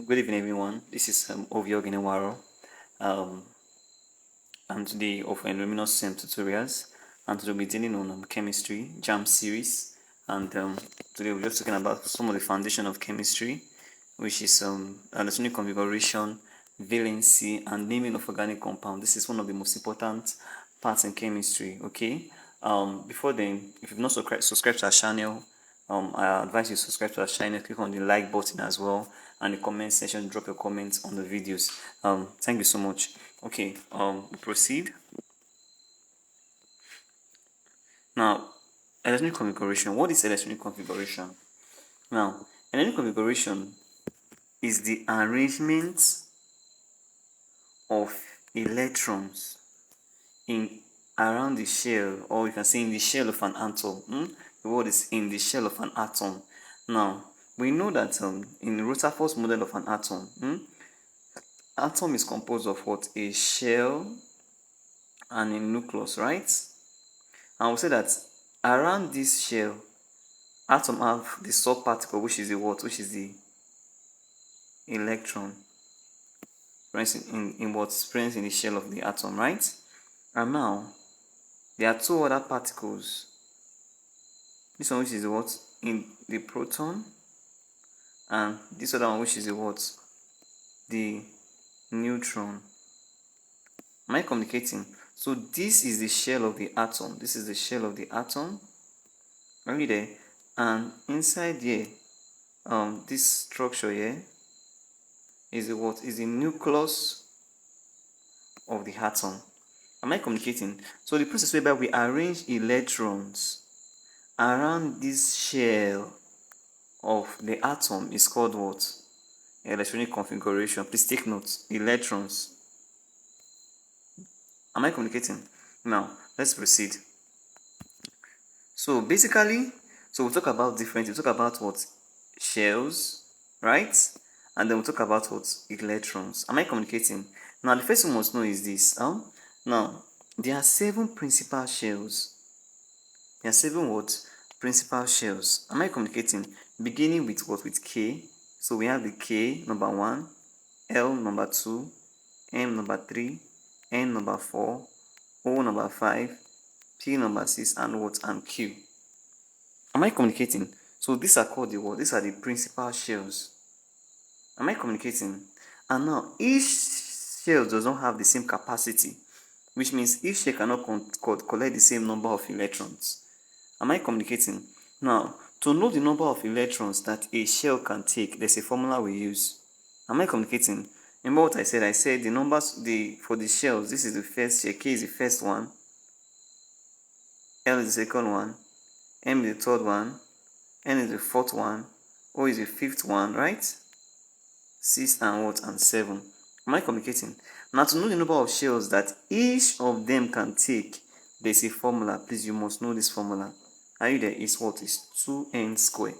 Good evening, everyone. This is Ovio Ginewaro. And today offering luminous SEM tutorials, and today we'll be dealing on chemistry jam series. And today we're just talking about some of the foundation of chemistry, which is electronic configuration, valency, and naming of organic compound. This is one of the most important parts in chemistry. Okay. Before then, if you've not subscribed to our channel, I advise you to subscribe to our channel, click on the like button as well, and the comment section, drop your comments on the videos. Thank you so much. Okay, proceed. Now, electronic configuration. What is electronic configuration? Now, electronic configuration is the arrangement of electrons in around the shell, or you can say in the shell of an atom. The word is in the shell of an atom. Now, we know that in the Rutherford's model of an atom is composed of what? A shell and a nucleus, right? And we say that around this shell, atom have the subparticle, which is the what? Which is the electron. In what's present in the shell of the atom, right? And now there are two other particles. This one, which is the what? In the proton, and this other one, which is the what? The neutron. Am I communicating? So this is the shell of the atom. This is the shell of the atom. Are you there? And inside here, this structure here is the what? Is the nucleus of the atom. Am I communicating? So the process whereby we arrange electrons around this shell of the atom is called what? Electronic configuration. Please take note. Electrons. Am I communicating? Now, let's proceed. So basically, we'll talk about we'll talk about what? Shells, right? And then we'll talk about what? Electrons. Am I communicating? Now, the first thing we must know is this. Now, there are 7 principal shells. There are 7 what? Principal shells. Am I communicating? Beginning with what? With K. So we have the K, number 1, L, number 2, M, number 3, N, number 4, O, number 5, P, number 6, and what? And Q. Am I communicating? So these are called the what? These are the principal shells. Am I communicating? And now, each shell does not have the same capacity, which means each shell cannot collect the same number of electrons. Am I communicating? Now, to know the number of electrons that a shell can take, there's a formula we use. Am I communicating? Remember what I said? I said the numbers for the shells, this is the first shell, K is the first one, L is the second one, M is the third one, N is the fourth one, O is the fifth one, right? 6 and what? And 7. Am I communicating? Now, to know the number of shells that each of them can take, there's a formula. Please, you must know this formula. Are you there? It's what? Is 2n squared,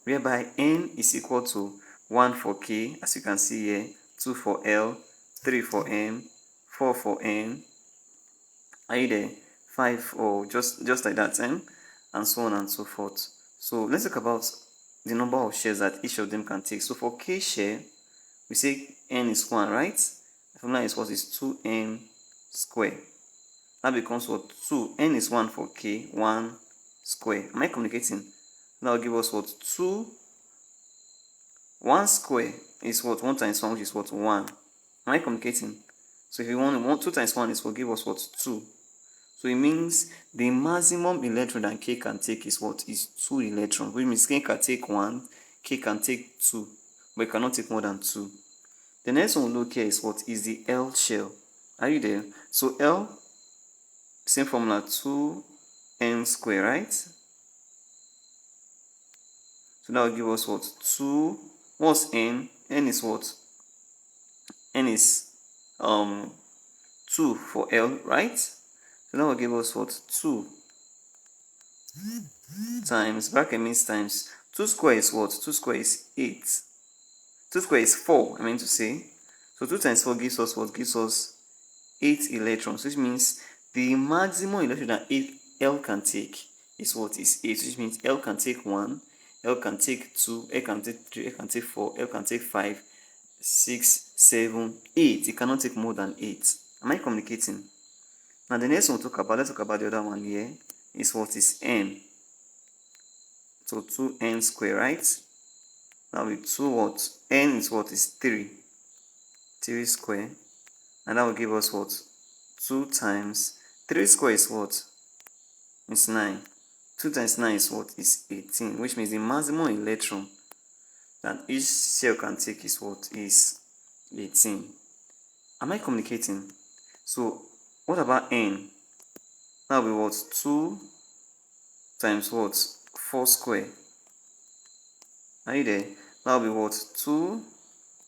whereby n is equal to 1 for K, as you can see here, 2 for L, 3 for M, 4 for N. Are you there? 5 for just like that, and so on and so forth. So let's talk about the number of shells that each of them can take. So for K shell, we say n is 1, right? The formula is what? Is 2n squared. That becomes what? 2. N is 1 for K, 1 square. Am I communicating? That will give us what? 2. 1 square is what? 1 times 1, which is what? 1. Am I communicating? So if you want 2 times 1 is what? Give us what? 2. So it means the maximum electron that K can take is what? Is 2 electrons. Which means K can take 1, K can take 2, but it cannot take more than 2. The next one we'll look here is what? Is the L shell. Are you there? So L, same formula, 2n squared, right? So that will give us what? 2. What's n? N is what? N is 2 for L, right? So that will give us what? 2 times, bracket means times. 2 square is what? 2 square is 8. 2 square is 4, I mean to say. So 2 times 4 gives us what? Gives us 8 electrons, which means the maximum electron that L can take is what? Is 8, which means L can take 1, L can take 2, L can take 3, L can take 4, L can take 5, 6, 7, 8. It cannot take more than 8. Am I communicating? Now the next one we'll talk about, let's talk about the other one here, is what is n. So 2n square, right? That will be 2 what? N is what is 3. 3 square. And that will give us what? 2 times 3 square is what? It's 9. 2 times 9 is what? Is 18, which means the maximum electron that each cell can take is what? Is 18. Am I communicating? So what about n? That will be what? 2 times what? 4 square. Are you there? That will be what? 2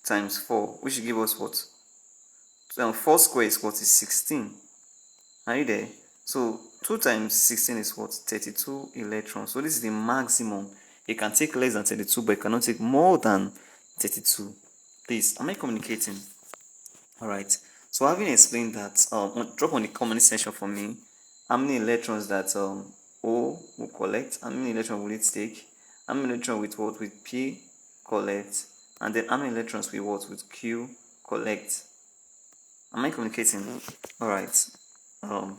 times 4, which will give us what? 4 square is what? Is 16. Are you there? So 2 times 16 is what? 32 electrons. So this is the maximum. It can take less than 32, but it cannot take more than 32. Please, am I communicating? Alright. So having explained that, drop on the comment section for me how many electrons that O will collect, how many electrons will it take, how many electrons with what? With P collect, and then how many electrons with what? With Q collect. Am I communicating? Alright. Now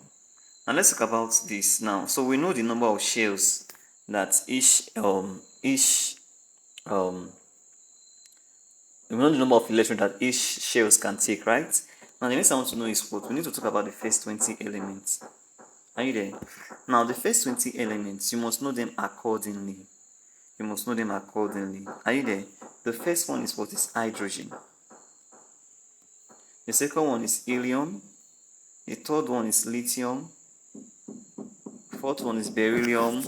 let's talk about this now. So we know the number of shells that we know the number of electrons that each shells can take, right? Now the next I want to know is what? We need to talk about the first 20 elements. Are you there? Now the first 20 elements, you must know them accordingly. You must know them accordingly. Are you there? The first one is what? Is hydrogen. The second one is helium. The third one is lithium. Fourth one is beryllium.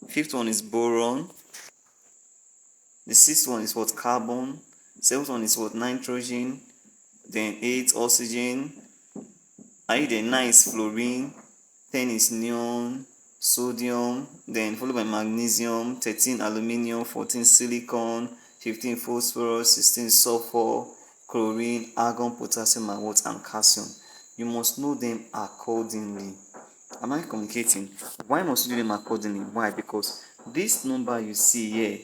Fifth one is boron. The sixth one is what? Carbon. Seventh one is what? Nitrogen. Then 8, oxygen. Are you there? 9 is fluorine. 10 is neon, sodium, then followed by magnesium. 13 aluminium. 14 silicon. 15 phosphorus. 16 sulfur, chlorine, argon, potassium, and what? And calcium. You must know them accordingly. Am I communicating? Why must you do them accordingly? Why? Because this number you see here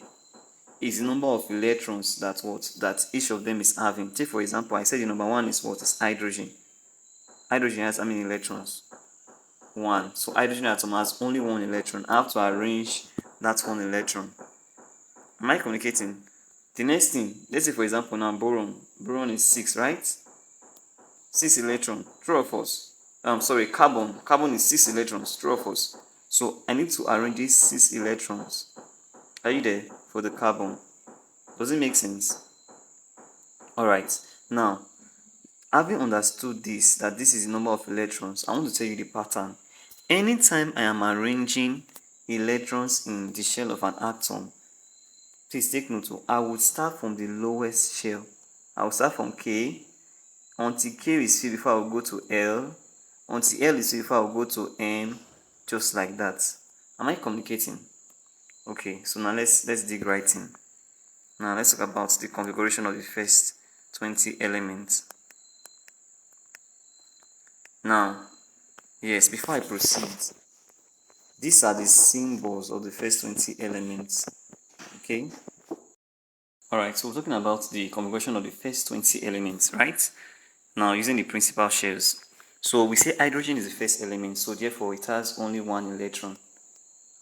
is the number of electrons that what? That each of them is having. Take for example, I said the number 1 is what? Is hydrogen. Hydrogen has how many electrons? 1. So hydrogen atom has only 1 electron. I have to arrange that 1 electron. Am I communicating? The next thing, let's say for example now boron. Boron is 6, right? 6 electrons, true or false? Carbon. Carbon is 6 electrons, true or false? So I need to arrange these 6 electrons. Are you there? For the carbon. Does it make sense? Alright. Now, having understood this, that this is the number of electrons, I want to tell you the pattern. Anytime I am arranging electrons in the shell of an atom, please take note, I would start from the lowest shell. I will start from K. Until K is filled before I will go to L. Until L is filled before I will go to N. Just like that. Am I communicating? Okay, so now let's dig right in. Now let's talk about the configuration of the first 20 elements. Now, yes, before I proceed, these are the symbols of the first 20 elements. Okay? Alright, so we're talking about the configuration of the first 20 elements, right? Now, using the principal shells. So we say hydrogen is the first element, so therefore it has only 1 electron.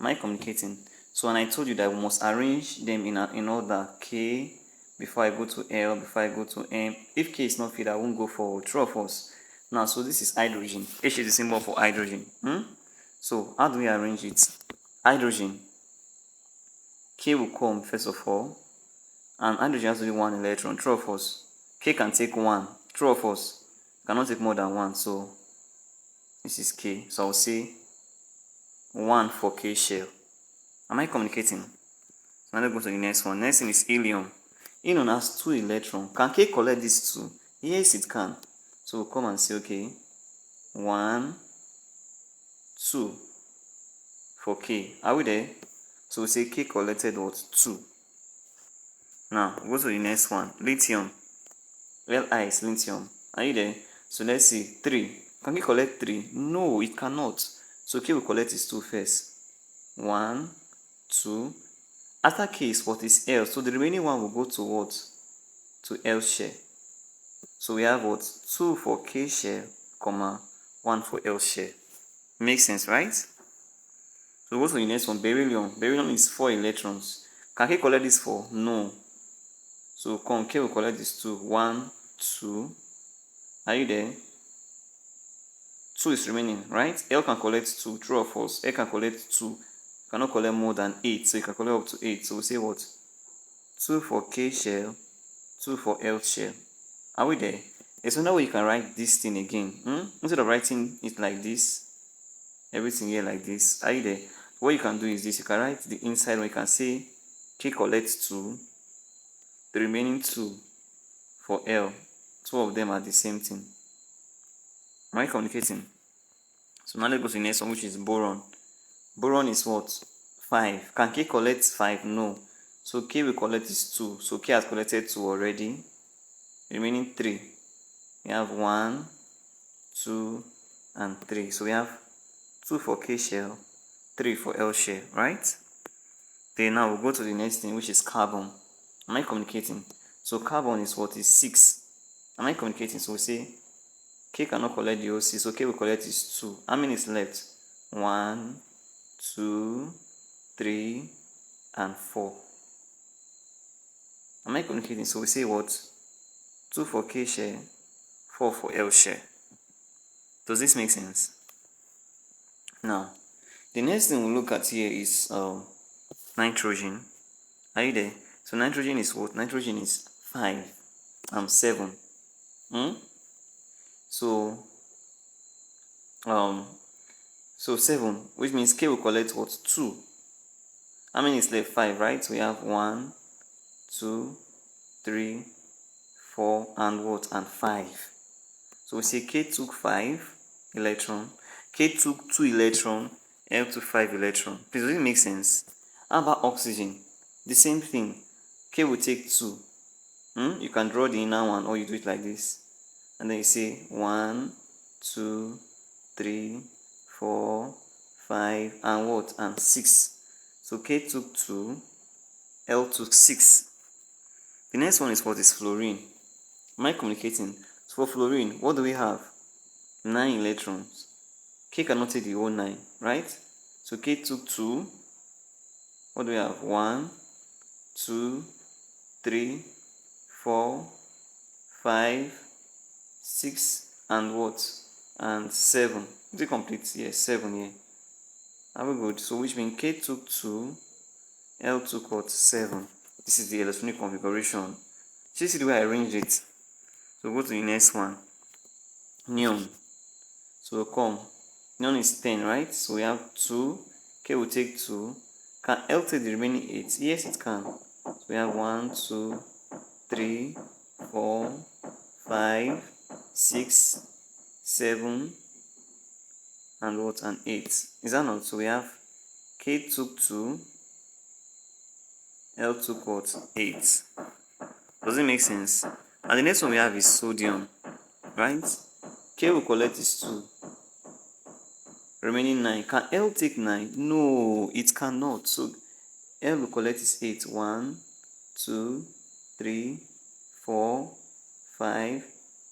Am I communicating? So, and I told you that we must arrange them in order. K before I go to L, before I go to M. If K is not filled, I won't go for true or false. Now, so this is hydrogen. H is the symbol for hydrogen. So, how do we arrange it? Hydrogen. K will come first of all. And hydrogen has only 1 electron. True or false? K can take 1. True or false? Cannot take more than 1. So, this is K. So, I'll say 1 for K shell. Am I communicating? So, now let's go to the next one. Next thing is helium. Helium has 2 electrons. Can K collect these 2? Yes, it can. So, we'll come and say, okay, 1, 2 for K. Are we there? So, we say K collected what? 2. Now, go to the next one. Lithium. Li is lithium. Are you there? So, let's see. 3. Can K collect 3? No, it cannot. So, K will collect its 2 first. 1, 2. After K is what? Is L. So, the remaining one will go to what? To L share. So we have what? 2 for K shell, comma 1 for L shell. Makes sense, right? So go to the next one, beryllium. Beryllium is 4 electrons. Can K collect this 4? No. So come, K will collect this 2. 1, 2. Are you there? 2 is remaining, right? L can collect 2, true or false? L can collect 2. Cannot collect more than 8, so you can collect up to 8. So we say what? 2 for K shell, 2 for L shell. Are we there? There's another way you can write this thing again. Instead of writing it like this, everything here like this. Are you there? What you can do is this. You can write the inside one. You can say K collects 2, the remaining 2 for L. 2 of them are the same thing. Am I communicating? So now let's go to the next one, which is boron. Boron is what? 5. Can K collect 5? No. So K will collect is 2. So K has collected 2 already. Remaining 3. We have 1, 2, and 3. So we have 2 for K shell, 3 for L shell, right? Then now we'll go to the next thing, which is carbon. Am I communicating? So carbon is what? Is 6. Am I communicating? So we say K cannot collect the OC, so K will collect is 2. How many is left? 1, 2, 3, and 4. Am I communicating? So we say what? 2 for K share, 4 for L share. Does this make sense? Now, the next thing we'll look at here is nitrogen. Are you there? So nitrogen is what? Nitrogen is 5 and 7. So 7, which means K will collect what? 2. How many is left? 5, right? So we have 1, 2, 3, 4, and what? And 5. So we say K took 5 electron, K took 2 electron, L took 5 electron. Please, does it make sense? How about oxygen? The same thing. K will take 2. You can draw the inner one, or you do it like this. And then you say 1, 2, 3, 4, 5, and what? And 6. So K took 2, L took 6. The next one is what? Is fluorine. Am I communicating? So for fluorine, what do we have? 9 electrons. K cannot take the whole 9, right? So K took 2. What do we have? 1, 2, 3, 4, 5, 6, and what? And 7. Is it complete? Yes, 7 here. Are we good? So which means K took 2, L took what? 7. This is the electronic configuration. You see the way I arranged it? So go to the next one. Neon. So come. Neon is 10, right? So we have 2. K will take 2. Can L take the remaining 8? Yes, it can. So we have 1, 2, 3, 4, 5, 6, 7, and what? And 8. Is that not? So we have K took 2, L took what? 8. Does it make sense? And the next one we have is sodium, right? K will collect is 2. Remaining 9. Can L take 9? No, it cannot. So L will collect is 8. 1, 2, 3, 4, 5,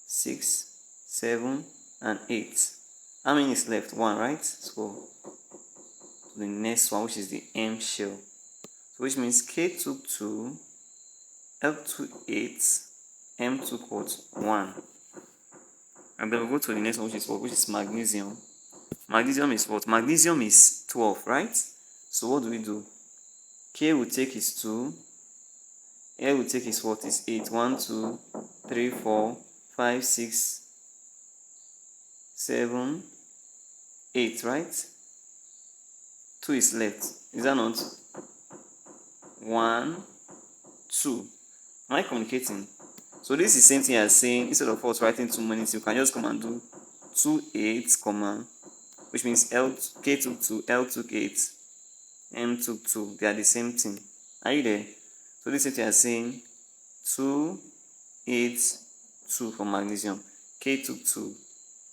6, 7, and 8. How many is left? 1, right? So the next one, which is the M shell. So which means K took 2, L took 8, M took what? 1. And then we go to the next one, which is what? Which is magnesium. Magnesium is what? Magnesium is 12, right? So what do we do? K will take his 2, L will take his what? Is 8. 1, 2, 3, 4, 5, 6, 7, 8, right? 2 is left. Is that not? 1, 2. Am I communicating? So this is the same thing as saying, instead of us writing 2 minutes, you can just come and do 2, 8, comma, which means K took 2, L took 8, M took 2. They are the same thing. Are you there? So this is the same thing as saying 2, 8, 2 for magnesium. K took 2,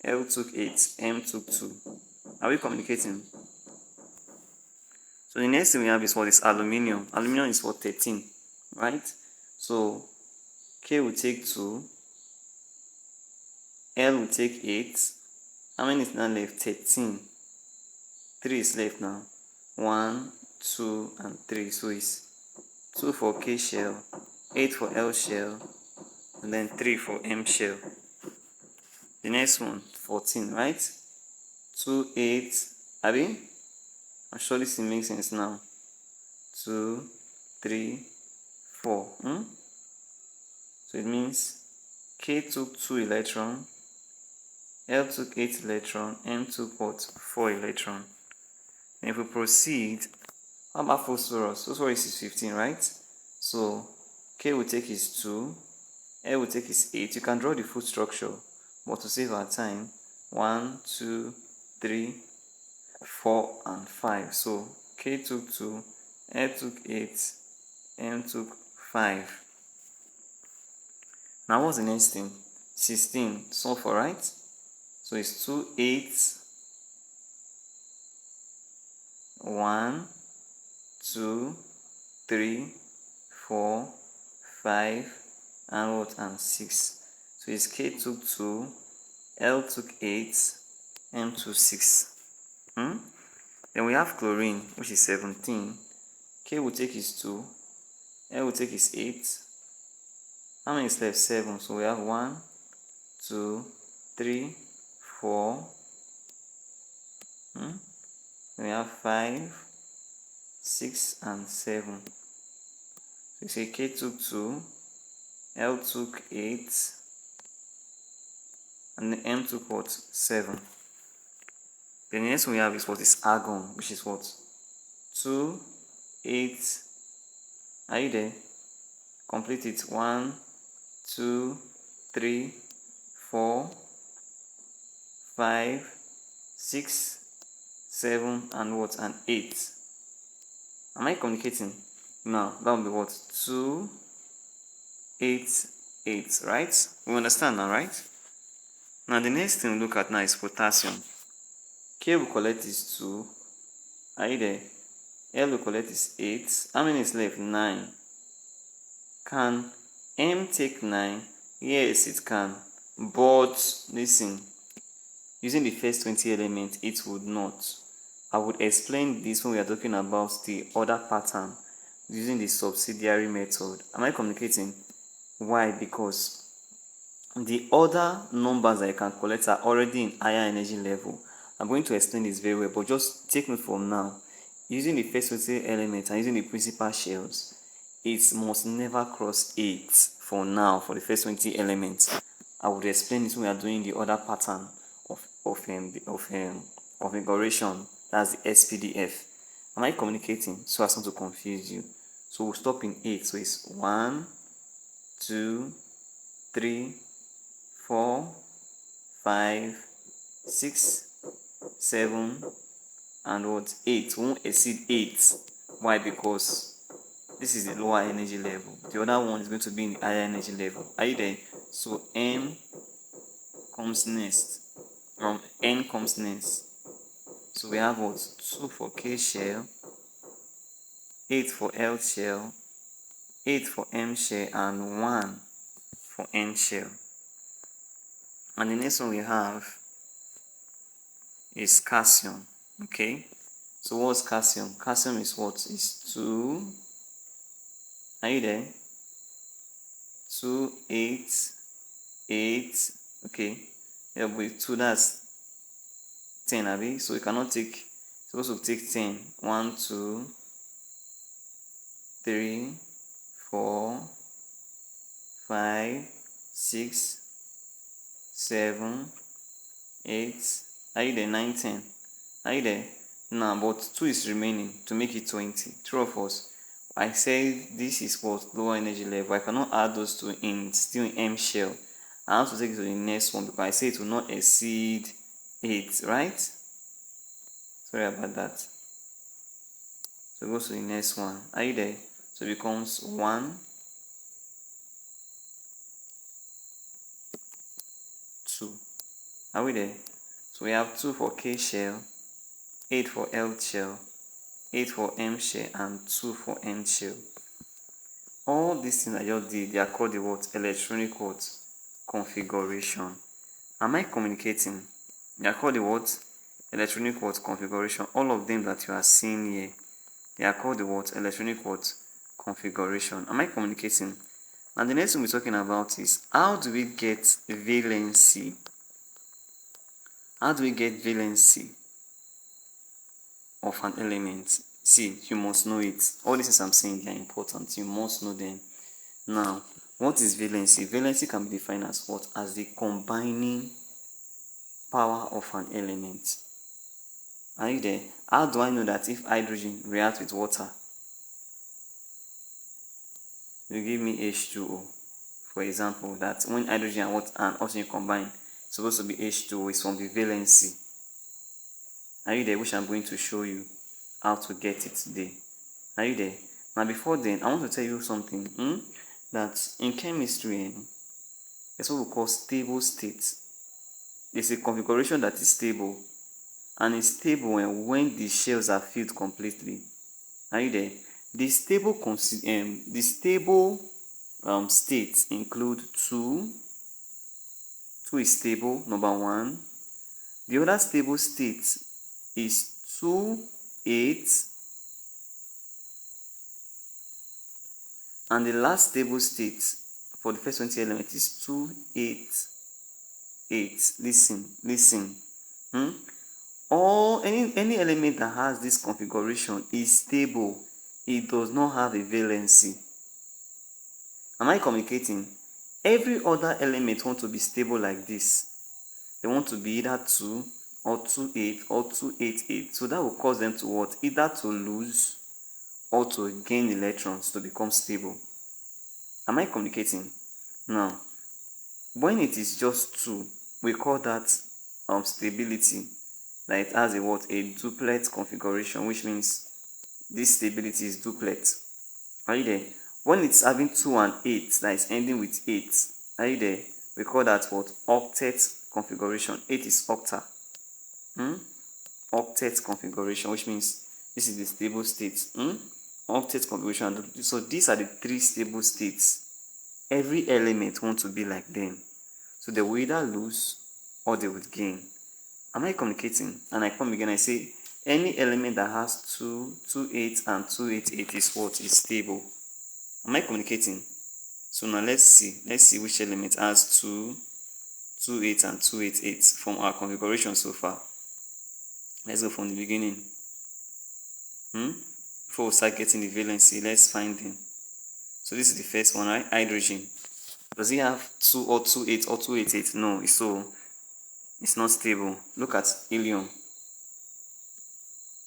L took 8, M took 2. Are we communicating? So the next thing we have is what? Is aluminium. Aluminium is what? 13, right? So K will take 2, L will take 8. How many is now left? 13. 3 is left now. 1, 2, and 3. So it's 2 for K shell, 8 for L shell, and then 3 for M shell. The next one, 14, right? 2, 8. Abi? I'm sure this makes sense now. 2, 3, 4. So it means K took 2 electrons, L took 8 electrons, M took what? 4 electrons. And if we proceed, how about phosphorus? Phosphorus is 15, right? So K will take his 2, L will take his 8. You can draw the full structure, but to save our time, 1, 2, 3, 4, and 5. So K took 2, L took 8, M took 5. Now what's the next thing? 16, sulfur, right? So it's 2, 8, 1, 2, 3, 4, 5, and what? And 6. So it's K took 2, L took 8, M took 6. Then we have chlorine, which is 17. K will take his 2, L will take his 8. How many is left? 7. So we have 1, 2, 3, 4. Then we have 5, 6, and 7. So you say K took 2, L took 8, and then M took what? 7. The next one we have is what is argon, which is what? 2, 8. Are you there? Complete it. 1, 2, 3, 4, 5, 6, 7, and what? And 8. Am I communicating? Now, that will be what? 2, 8, 8, right? We understand now, right? Now, the next thing we look at now is potassium. K will collect is 2. Are you there? L will collect is 8. How many is left? 9. Can M take 9? Yes, it can. But, listen, using the first 20 elements, it would not. I would explain this when we are talking about the order pattern using the subsidiary method. Am I communicating? Why? Because the other numbers that you can collect are already in higher energy level. I'm going to explain this very well, but just take note from now. Using the first 20 elements and using the principal shells, it must never cross 8 for now, for the first 20 elements. I would explain this when we are doing the other pattern of configuration. That's the SPDF. Am I communicating? So as not to confuse you. So we'll stop in 8. So it's 1, 2, 3, 4, 5, 6, 7, and what? 8. We won't exceed 8. Why? Because this is the lower energy level. The other one is going to be in the higher energy level. Are you there? So M comes next. N comes next. So we have what? 2 for K shell, 8 for L shell, 8 for M shell, and 1 for N shell. And the next one we have is calcium. Okay, so what's calcium? Calcium is what? Is 2. Are you there? 2, 8, 8. Okay, yeah, with 2, that's 10, Abby. So you cannot take, supposed to take 10. 1, 2, 3, 4, 5, 6, 7, 8. Are you there? 9, 10. Are you there? Now, but 2 is remaining to make it 20. True of us. I say this is what? Lower energy level. I cannot add those two in, still in M shell. I have to take it to the next one because I say it will not exceed 8, right? Sorry about that. So go to the next one. Are you there? So it becomes 1, 2. Are we there? So we have 2 for K shell, 8 for L shell, 8 for M shell, and 2 for N shell. All these things I just did, they are called the what? Electronic what? Configuration. Am I communicating? They are called the what? Electronic what? Configuration. All of them that you are seeing here, they are called the what? Electronic what? Configuration. Am I communicating? And the next thing we're talking about is how do we get valency? How do we get valency of an element? See, you must know it. All these things I'm saying, they are important. You must know them. Now, what is valency? Valency can be defined as what? As the combining power of an element. Are you there? How do I know that if hydrogen reacts with water, you give me H2O? For example, that when hydrogen and water and oxygen combine, it's supposed to be H2O. It's from the valency. Are you there? Which I'm going to show you how to get it today. Are you there? Now, before then, I want to tell you something. That in chemistry, it's what we call stable state. It's a configuration that is stable, and it's stable when the shells are filled completely. Are you there? The stable states include two. Two is stable, number one. The other stable state is 2, 8. And the last stable state for the first 20 elements is 2, 8, 8. Listen. Any element that has this configuration is stable. It does not have a valency. Am I communicating? Every other element wants to be stable like this. They want to be either 2 or 2, 8 or 2, 8, 8. So that will cause them to what? Either to lose or to gain electrons to become stable. Am I communicating? Now, when it is just 2, we call that stability. That it has a what? A duplet configuration, which means this stability is duplet. Are you there? When it's having 2 and 8, that is ending with 8. Are you there? We call that what? Octet configuration. 8 is octa. Octet configuration, which means this is the stable state. Octet configuration. So these are the 3 stable states. Every element wants to be like them. So they will either lose or they would gain. Am I communicating? And I come again, I say any element that has 2, 2, 8 and 2, 8, 8 is what? Is stable. Am I communicating? So now let's see which element has 2, 2, 8 and 2, 8, 8 from our configuration so far. Let's go from the beginning. Before we start getting the valency, let's find them. So this is the first one, right? Hydrogen. Does it have 2 or 2, 8 or 2, 8, 8? No, it's not stable. Look at helium.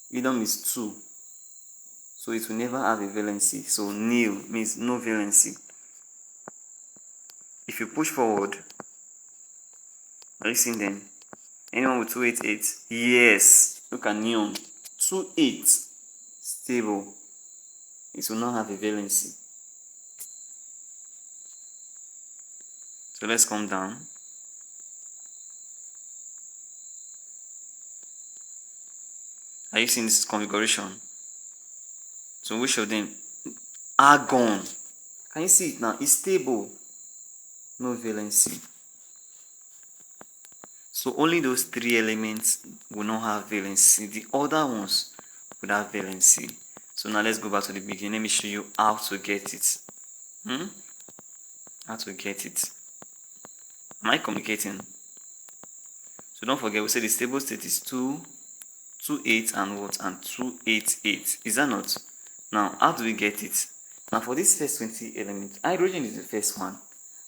Helium is 2. So it will never have a valency. So nil means no valency. If you push forward, are you seeing them? Anyone with 288? Yes. Look at neon. 28. Stable. It will not have a valency. So let's come down. Are you seeing this configuration? So which of them? Argon. Can you see it now? It's stable. No valency. So only those 3 elements will not have valency. The other ones will have valency. So now let's go back to the beginning. Let me show you how to get it. How to get it. Am I communicating? So don't forget, we said the stable state is 2, 2, 8 and what? And 2, 8, 8. Is that not? Now, how do we get it? Now for this first 20 elements, hydrogen is the first one.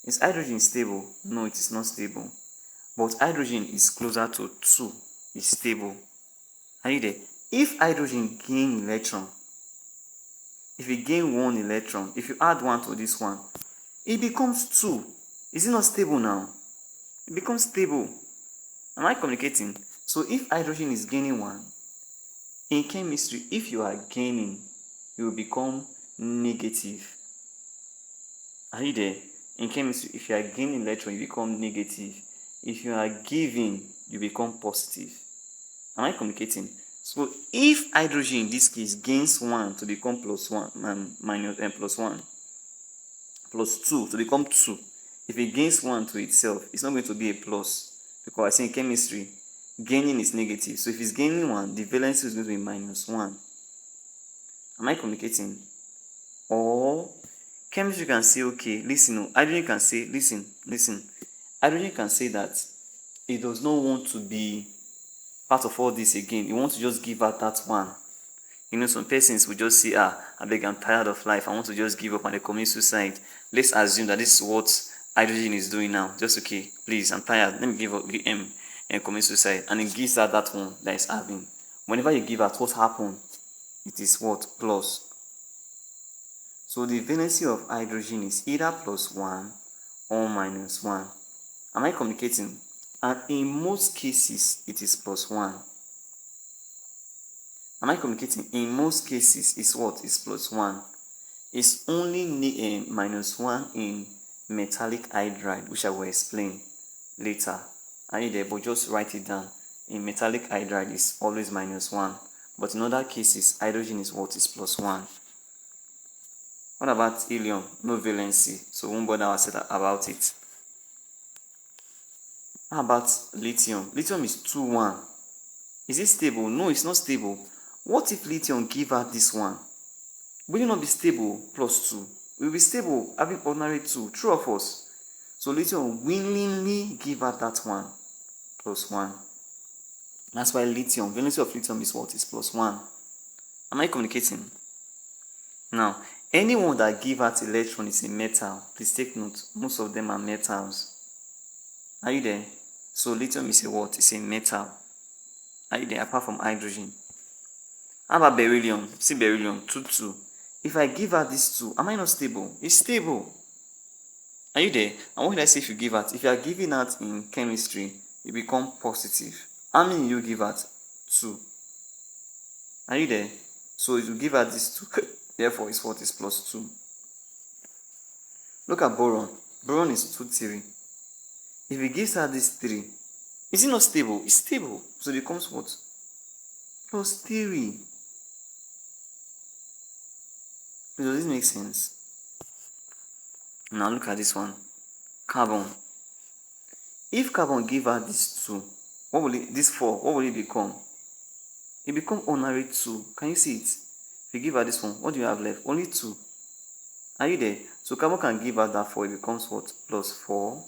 Is hydrogen stable? No, it is not stable. But hydrogen is closer to 2. It's stable. Are you there? If hydrogen gain electron, if you gain 1 electron, if you add 1 to this one, it becomes 2. Is it not stable now? It becomes stable. Am I communicating? So if hydrogen is gaining 1, in chemistry, if you are gaining, you will become negative. Are you there? In chemistry, if you are gaining electron, you become negative. If you are giving, you become positive. Am I communicating? So if hydrogen in this case gains 1 to become plus 1 minus plus 1 plus 2 to become 2, if it gains 1 to itself, it's not going to be a plus because I say in chemistry, gaining is negative. So if it's gaining 1, the valency is going to be -1. Am I communicating? Or chemistry can say, okay, listen, hydrogen can say, listen. Hydrogen can say that it does not want to be part of all this again. It wants to just give out that one. Some persons will just say, I beg, I'm tired of life. I want to just give up and they commit suicide. Let's assume that this is what hydrogen is doing now. Just, okay, please, I'm tired. Let me give up and commit suicide. And it gives out that one that is having. Whenever you give out, what happens? It is what? Plus. So the valency of hydrogen is either +1 or -1. Am I communicating? And in most cases, it is +1. Am I communicating? In most cases, it's what? It's +1. It's only -1 in metallic hydride, which I will explain later. Are you there? But just write it down. In metallic hydride, it's always -1. But in other cases, hydrogen is what? Is +1. What about helium? No valency, so we won't bother ourselves about it. How about lithium? Lithium is 2,1. Is it stable? No, it's not stable. What if lithium give out this one? Will it not be stable +2? It will be stable having ordinary 2. True or false? So lithium willingly give out that one +1. That's why lithium, valency of lithium is what? Is +1. Am I communicating? Now, anyone that give out electron is a metal. Please take note. Most of them are metals. Are you there? So lithium is a what? It's a metal. Are you there? Apart from hydrogen. How about beryllium? See beryllium, 2,2. If I give out this 2, am I not stable? It's stable. Are you there? And what did I say if you give out? If you are giving out in chemistry, you become positive. How many you give out? 2. Are you there? So if you give out this 2, therefore it's what? Is +2. Look at boron. Boron is 2,3. If it gives out this 3, is it not stable? It's stable. So it becomes what? +3. Does this make sense? Now look at this one. Carbon. If carbon give out this 2, this 4, what will it become? It becomes ordinary 2. Can you see it? If you give out this one, what do you have left? Only 2. Are you there? So carbon can give out that 4. It becomes what? +4.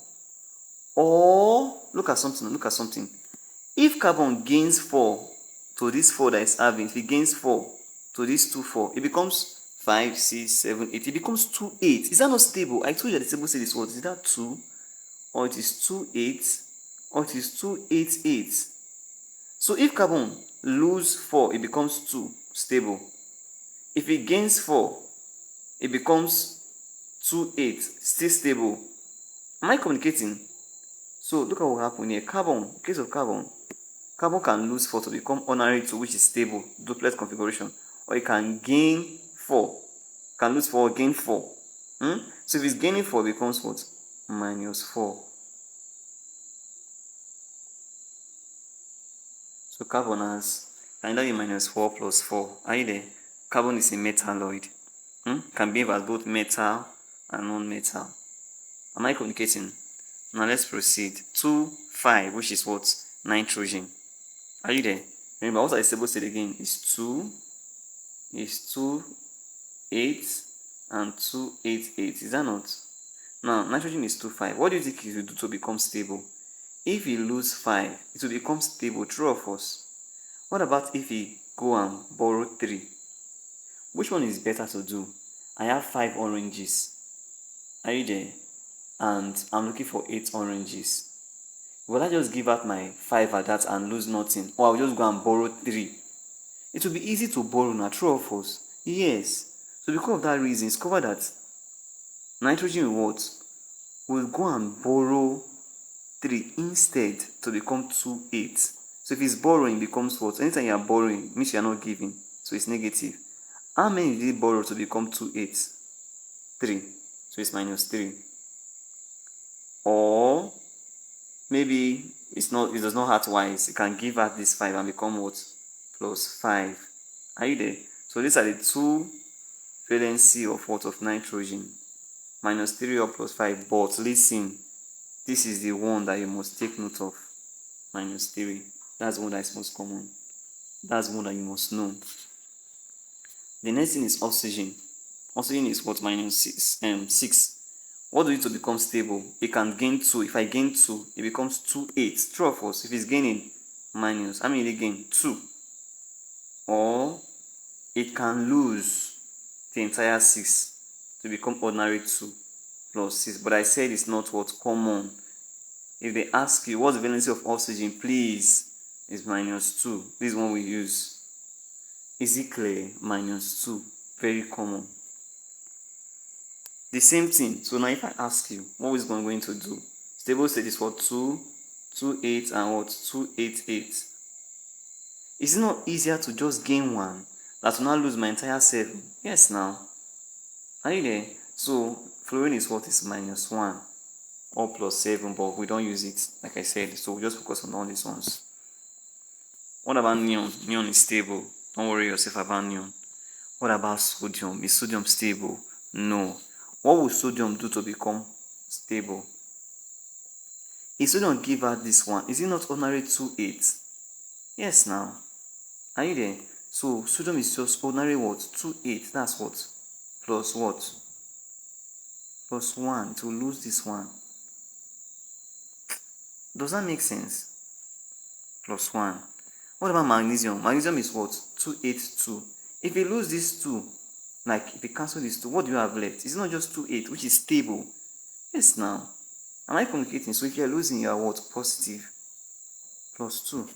Or look at something. If carbon gains 4 to this 4 that is having, if it gains 4 to this 2, 4, it becomes 5, 6, 7, 8. It becomes 2, 8. Is that not stable? I told you that the table said this. What is that? 2, or it is 2, 8, or it is 2, 8, 8. So if carbon lose 4, it becomes 2, stable. If it gains 4, it becomes 2, 8, still stable. Am I communicating? So look at what will happen here. Carbon, in case of carbon can lose 4 to become ordinary 2, which is stable, duplet configuration, or it can gain 4, can lose 4, gain 4. So if it's gaining 4, it becomes what? -4. So carbon has, can either be -4 + 4. Are you there? Carbon is a metalloid. Can behave as both metal and non-metal. Am I communicating? Now let's proceed. 2, 5, which is what? Nitrogen. Are you there? Remember, what I stable state again is 2, 8, and 2, 8, 8. Is that not? Now, nitrogen is 2, 5. What do you think it will do to become stable? If you lose 5, it will become stable. True or false? What about if you go and borrow 3? Which one is better to do? I have 5 oranges. Are you there? And I'm looking for 8 oranges. Will I just give out my 5 at that and lose nothing? Or I'll just go and borrow 3? It will be easy to borrow now. True or false? Yes. So because of that reason, discover that nitrogen will go and borrow 3 instead to become 2, 8. So if it's borrowing, it becomes what? Anytime you are borrowing, it means you are not giving. So it's negative. How many did it borrow to become 2, 8? 3. So it's -3. Or maybe it does not hurt wise. It can give out this 5 and become what? +5. Are you there? So these are the 2 valency of what? Of nitrogen. -3 or +5. But listen, this is the one that you must take note of. minus 3. That's one that is most common. That's one that you must know. The next thing is oxygen. Oxygen is what? Minus 6. What do you to become stable? It can gain 2. If I gain 2, it becomes 2, 8. True or false? If it's gaining minus, how many will it gain? 2. Or it can lose the entire 6 to become ordinary 2 plus 6. But I said it's not what? Common. If they ask you what's the valency of oxygen, please, it's minus 2. This is one we use. Is it clear? Minus 2. Very common. The same thing. So now if I ask you, what is one going to do? Stable state is what? 2, 2, 8, and what? 2, 8, 8. Is it not easier to just gain 1 than to now lose my entire 7? Yes, now. Are you there? So fluorine is what? Is minus 1 or plus 7, but we don't use it, like I said. So we just focus on all these ones. What about neon? Neon is stable. Don't worry yourself about neon. What about sodium? Is sodium stable? No. What will sodium do to become stable? If sodium give out this one, is it not ordinary 2, 8? Yes, now. Are you there? So sodium is just ordinary what? 2, 8. That's what? Plus what? Plus 1. It will lose this one. Does that make sense? Plus 1. What about magnesium? Magnesium is what? 2, 8, 2. If you lose this 2, like if you cancel this 2, what do you have left? It's not just 2, 8, which is stable. Yes, now. Am I communicating? So if you're losing, you are what? Positive. Plus 2.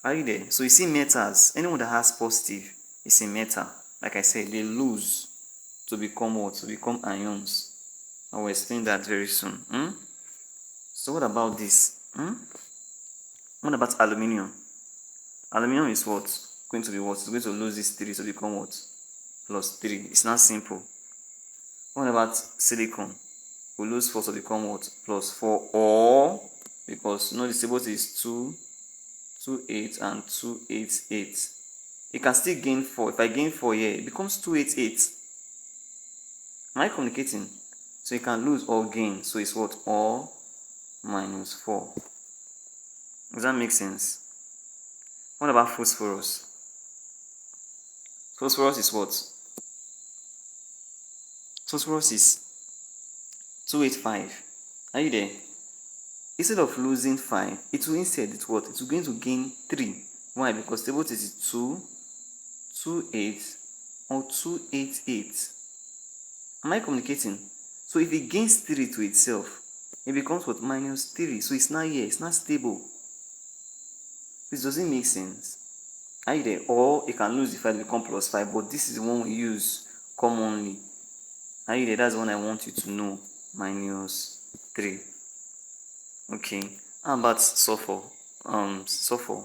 Are you there? So you see metals. Anyone that has positive is a metal. Like I said, they lose to become what? To become ions. I will explain that very soon. So what about this? What about aluminium? Aluminium is what? Going to be what? It's going to lose this 3 to become what? Plus 3. It's not simple. What about silicon? We lose 4 to become what? Plus 4. Or, because you know the stable is 2, 2, 8, and 2, 8, 8. It can still gain 4. If I gain 4 here, it becomes 2, 8, 8. Am I communicating? So you can lose or gain. So it's what? Or minus 4. Does that make sense? What about phosphorus? Phosphorus is what? Phosphorus is 285. Are you there? Instead of losing 5, it will instead it what? It will going to gain 3. Why? Because stable state is 2, 2, 8, or 2, 8, 8. Am I communicating? So if it gains 3 to itself, it becomes what? Minus 3. So it's not here. It's not stable. This doesn't make sense. Are you there? Or it can lose the 5 to become plus 5, but this is the one we use commonly. Are you there? That's the one I want you to know. Minus 3. Okay. How about sulfur? Sulfur.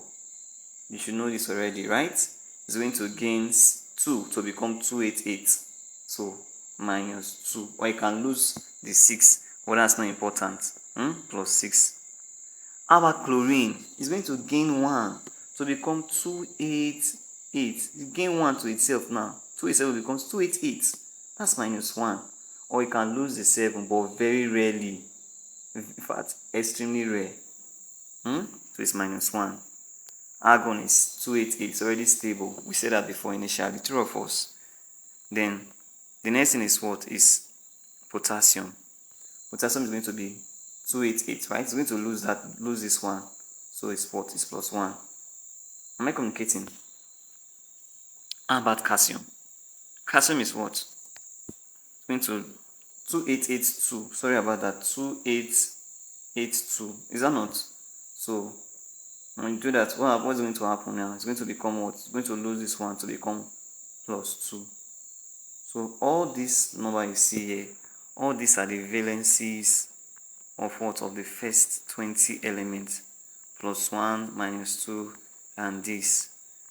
You should know this already, right? It's going to gain 2 to become 288. So minus 2. Or you can lose the 6. But that's not important. Plus 6. How about chlorine? It's going to gain 1 to become 288. You gain 1 to itself now. 287 becomes 288. That's minus 1. Or you can lose the 7, but very rarely. In fact, extremely rare. So it's minus 1. Argon is 288. It's already stable. We said that before initially. True or false? Then the next thing is what? Is potassium. Potassium is going to be 288, right? It's going to lose this one. So it's what? It's plus 1. Am I communicating? How about calcium? Calcium is what? It's going to 2882. Sorry about that. 2882. Is that not? So when you do that, what's going to happen now? It's going to become what? It's going to lose this one to become plus 2. So all this number you see here, all these are the valencies of what? Of the first 20 elements. Plus 1, minus 2, and this.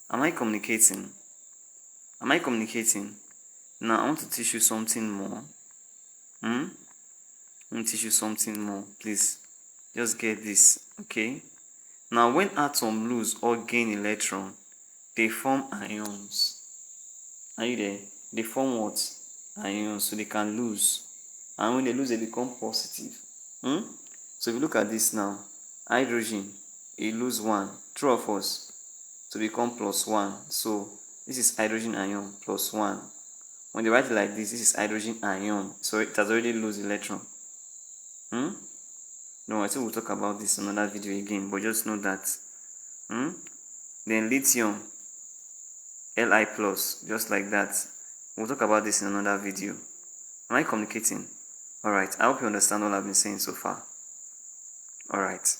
Am I communicating? Am I communicating? Now I want to teach you something more. I want to teach you something more. Please, just get this, okay? Now when atoms lose or gain electron, they form ions. Are you there? They form what? Ions, so they can lose. And when they lose, they become positive. So if you look at this now, hydrogen it lose 1. True or false? To become plus 1. So this is hydrogen ion plus 1. When they write it like this is hydrogen ion. So it has already lost electron. No, I think we'll talk about this in another video again, but just know that. Then lithium, Li plus, just like that. We'll talk about this in another video. Am I communicating? Alright, I hope you understand what I've been saying so far. Alright.